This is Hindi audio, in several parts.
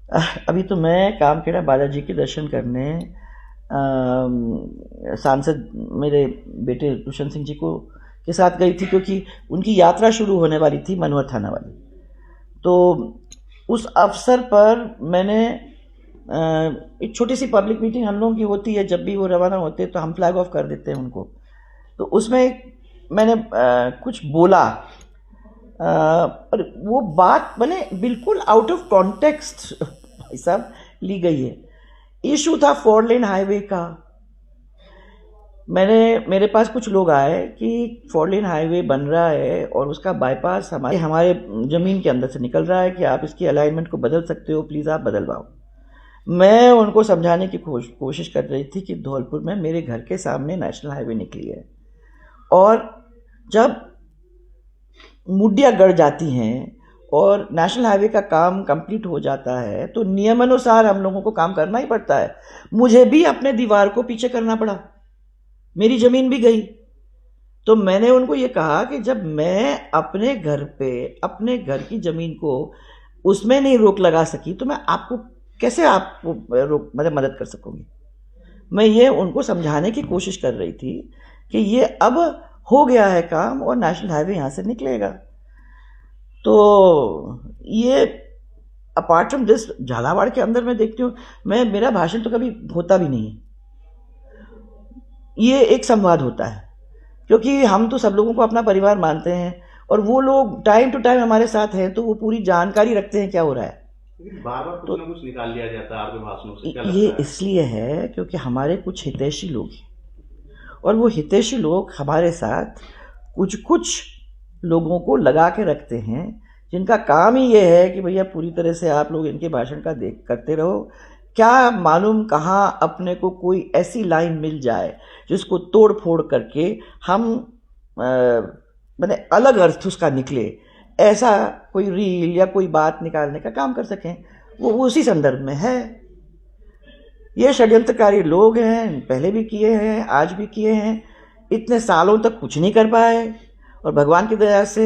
अभी तो मैं कामखेड़ा बालाजी के दर्शन करने सांसद मेरे बेटे दुष्यंत सिंह जी को के साथ गई थी, क्योंकि उनकी यात्रा शुरू होने वाली थी मनोहर थाना वाली। तो उस अवसर पर मैंने एक छोटी सी पब्लिक मीटिंग हम लोगों की होती है, जब भी वो रवाना होते हैं तो हम फ्लैग ऑफ कर देते हैं उनको। तो उसमें मैंने कुछ बोला, पर वो बात मैंने बिल्कुल आउट ऑफ कॉन्टेक्स्ट भाई साहब ली गई है। इशू था 4 लेन हाईवे का। मेरे पास कुछ लोग आए कि 4 लेन हाईवे बन रहा है और उसका बाईपास हमारे ज़मीन के अंदर से निकल रहा है, कि आप इसकी अलाइनमेंट को बदल सकते हो, प्लीज़ आप बदलवाओ। मैं उनको समझाने की कोशिश कर रही थी कि धौलपुर में मेरे घर के सामने नेशनल हाईवे निकली है, और जब मुड्डियाँ गड़ जाती हैं और नेशनल हाईवे का काम कंप्लीट हो जाता है तो नियमानुसार हम लोगों को काम करना ही पड़ता है। मुझे भी अपने दीवार को पीछे करना पड़ा, मेरी ज़मीन भी गई। तो मैंने उनको ये कहा कि जब मैं अपने घर पे अपने घर की ज़मीन को उसमें नहीं रोक लगा सकी तो मैं आपको कैसे आपको मतलब मदद कर सकूँगी। मैं ये उनको समझाने की कोशिश कर रही थी कि ये अब हो गया है काम और नेशनल हाईवे यहाँ से निकलेगा। तो ये अपार्ट फ्रॉम दिस, झालावाड़ के अंदर मैं देखती हूँ, मेरा भाषण तो कभी होता भी नहीं है। ये एक संवाद होता है, क्योंकि हम तो सब लोगों को अपना परिवार मानते हैं और वो लोग टाइम टू टाइम हमारे साथ हैं, तो वो पूरी जानकारी रखते हैं क्या हो रहा है। बार बार कुछ तो ना कुछ निकाल लिया जाता है आपके भाषणों से, क्या ये लगता है? इसलिए है क्योंकि हमारे कुछ हितैषी लोग हैं, और वो हितैषी लोग हमारे साथ कुछ कुछ लोगों को लगा के रखते हैं, जिनका काम ही ये है कि भैया पूरी तरह से आप लोग इनके भाषण का देख करते रहो। क्या मालूम कहाँ अपने को कोई ऐसी लाइन मिल जाए जिसको तोड़ फोड़ करके हम मैंने अलग अर्थ उसका निकले, ऐसा कोई रील या कोई बात निकालने का काम कर सकें। वो उसी संदर्भ में है। ये षड्यंत्रकारी लोग हैं, पहले भी किए हैं, आज भी किए हैं, इतने सालों तक कुछ नहीं कर पाए, और भगवान की दया से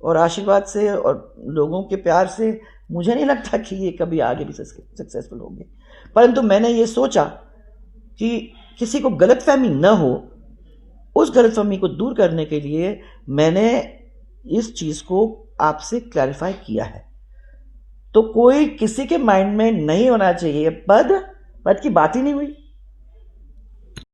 और आशीर्वाद से और लोगों के प्यार से मुझे नहीं लगता कि ये कभी आगे भी सक्सेसफुल होंगे। परंतु मैंने ये सोचा कि किसी को गलतफहमी न हो, उस गलतफहमी को दूर करने के लिए मैंने इस चीज़ को आपसे क्लैरिफाई किया है। तो कोई किसी के माइंड में नहीं होना चाहिए, पद की बात ही नहीं हुई।